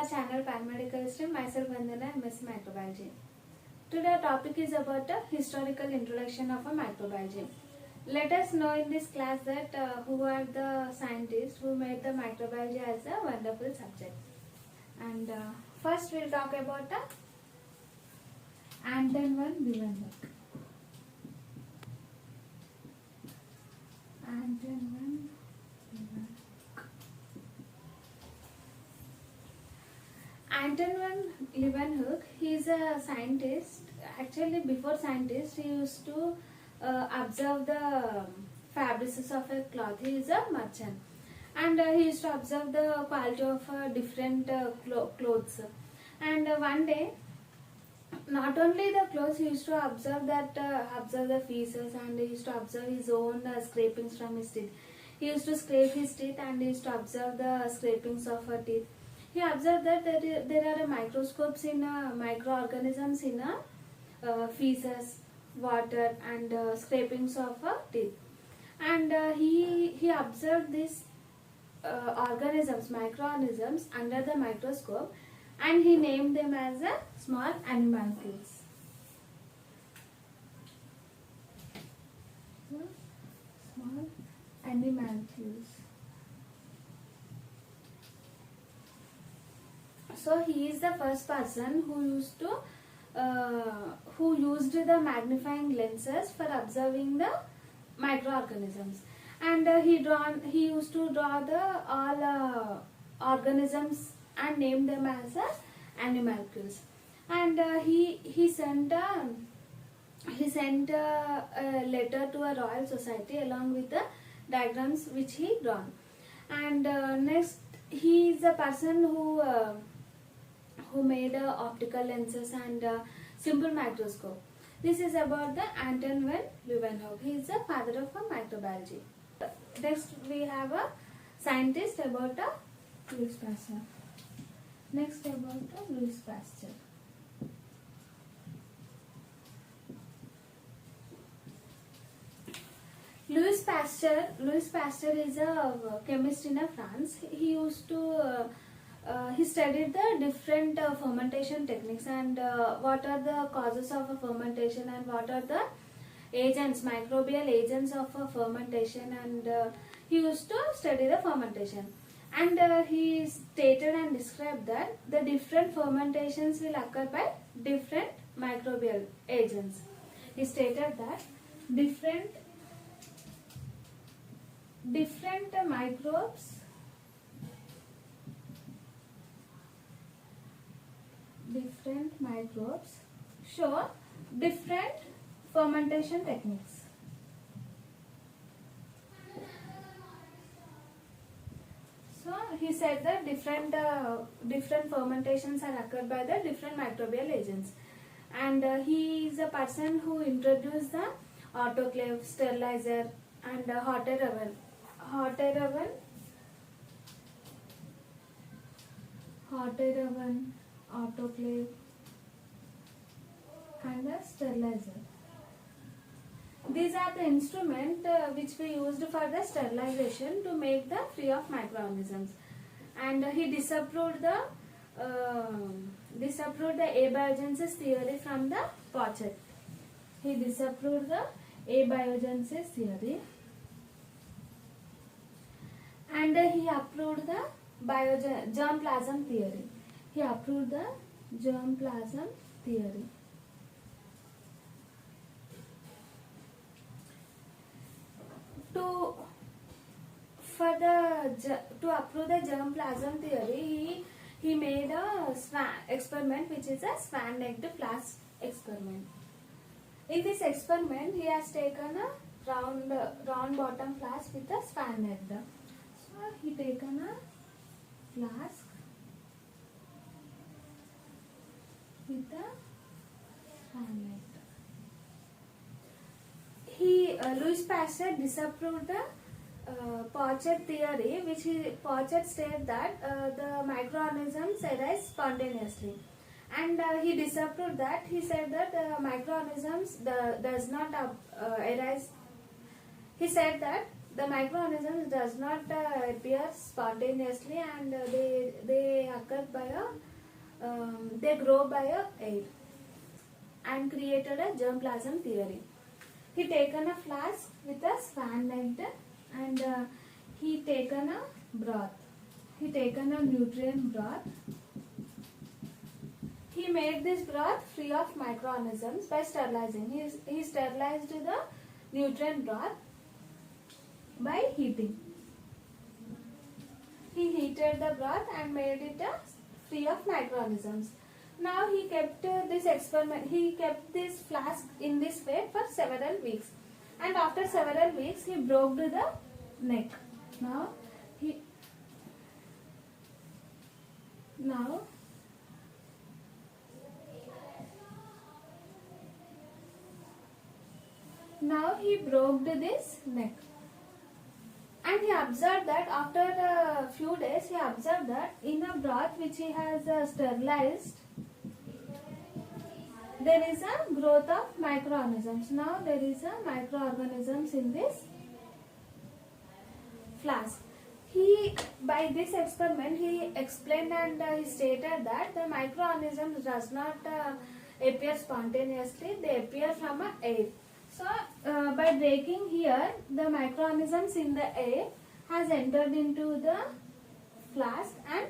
our channel Paramedical Stream. Myself Vandana, MS Microbiology. Today our topic is about a historical introduction of a microbiology. Let us know in this class that who are the scientists who made the microbiology as a wonderful subject. And first we'll talk about Anton van Leeuwenhoek. Anton van Leeuwenhoek. Anton van Leeuwenhoek, he is a scientist. Actually, before scientist, he used to observe the fabrics of a cloth. He is a merchant, and he used to observe the quality of different clothes. And one day, not only the clothes, he used to observe that observe the feces, and he used to observe his own scrapings from his teeth. He used to scrape his teeth, and he used to observe the scrapings of her teeth. He observed that there are microscopes in microorganisms in feces, water, and scrapings of teeth. And he observed these organisms, microorganisms under the microscope, and he named them as small animalcules. Small animalcules. So he is the first person who used the magnifying lenses for observing the microorganisms, and he used to draw the all organisms and name them as animalcules. And he sent a letter to a Royal Society along with the diagrams which he drawn. And next, he is a person who made optical lenses and simple microscope. This is about the Anton van Leeuwenhoek. He is the father of microbiology. Next, we have a scientist about Louis Pasteur. Next, about Louis Pasteur. Louis Pasteur is a chemist in France. He used to he studied the different fermentation techniques, and what are the causes of a fermentation, and what are the agents, microbial agents of a fermentation, and he used to study the fermentation. And he stated and described that the different fermentations will occur by different microbial agents. He stated that different microbes show different fermentation techniques. So he said that different fermentations are occurred by the different microbial agents, and he is a person who introduced the autoclave, sterilizer, and hot air oven, autoclave, and a sterilizer. These are the instruments which we used for the sterilization to make the free of microorganisms. And he disapproved the abiogenesis theory from the Pochet. He disapproved the abiogenesis theory, and he approved the germplasm theory. He approved the germplasm theory. To approve the germplasm theory, he made a experiment which is a swan-necked flask experiment. In this experiment, he has taken a round bottom flask with a swan-neck. So he taken a flask with a swan-neck. Louis Pasteur disapproved the Pochet theory, which Pochet stated that the microorganisms arise spontaneously, and he disapproved that. He said that microorganisms does not arise He said that the microorganisms does not appear spontaneously, and they occur by they grow by air, and created a germplasm theory. He taken a flask with a swan neck, and he taken a broth. He taken a nutrient broth. He made this broth free of microorganisms by sterilizing. He sterilized the nutrient broth by heating. He heated the broth and made it free of microorganisms. Now he kept this experiment. He kept this flask in this way for several weeks, and after several weeks he broke the neck. Now he broke this neck, and he observed that after a few days he observed that in a broth which he has sterilized, there is a growth of microorganisms. Now there is a microorganisms in this flask. By this experiment, he explained and he stated that the microorganisms does not appear spontaneously; they appear from air. So, by breaking here, the microorganisms in the air has entered into the flask, and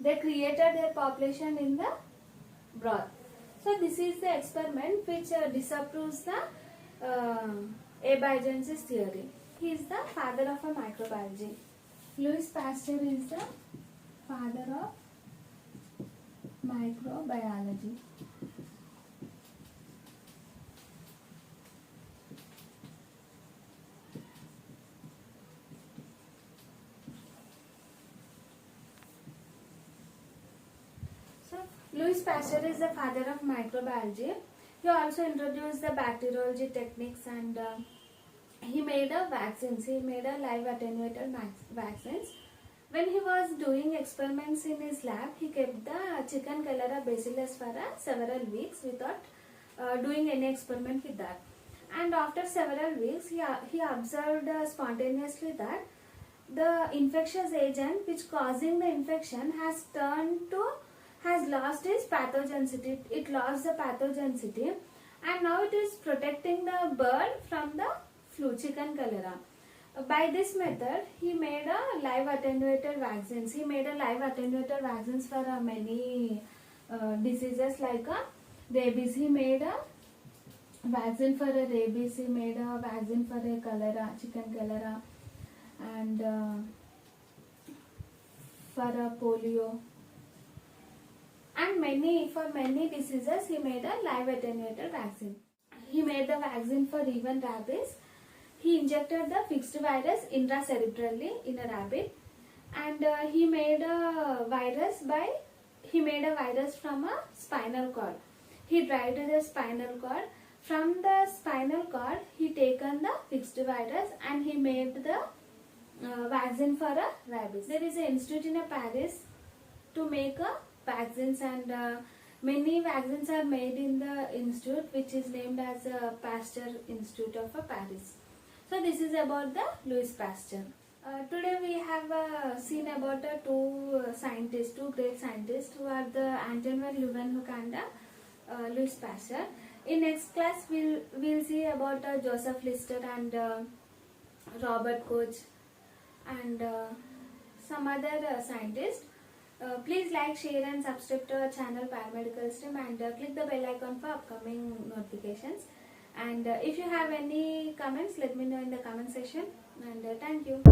they created their population in the broth. So, this is the experiment which disapproves the abiogenesis theory. He is the father of microbiology. Louis Pasteur is the father of microbiology. So, Louis Pasteur is the father of microbiology. He also introduced the bacteriology techniques, and he made vaccines. He made a live attenuated vaccines. When he was doing experiments in his lab, he kept the chicken cholera bacillus for several weeks without doing any experiment with that. And after several weeks, he observed spontaneously that the infectious agent which causing the infection has lost its pathogenicity. It lost the pathogenicity, and now it is protecting the bird from the flu, chicken cholera. By this method, he made a live attenuated vaccines. He made a live attenuated vaccines for many diseases like rabies. He made a vaccine for a rabies. He made a vaccine for a cholera, chicken cholera, and for a polio. And for many diseases, he made a live attenuated vaccine. He made the vaccine for even rabies. He injected the fixed virus intracerebrally in a rabbit, and he made a virus from a spinal cord. He dried the spinal cord. From the spinal cord, he taken the fixed virus and he made the vaccine for a rabies. There is an institute in Paris to make vaccines, and many vaccines are made in the institute which is named as Pasteur Institute of Paris. So this is about the Louis Pasteur. Today we have seen about two great scientists who are the Antoine van Leeuwenhoek and Louis Pasteur. In next class we'll see about Joseph Lister and Robert Koch and some other scientists. Please like, share and subscribe to our channel Paramedical Stream, and click the bell icon for upcoming notifications. And if you have any comments, let me know in the comment section, and thank you.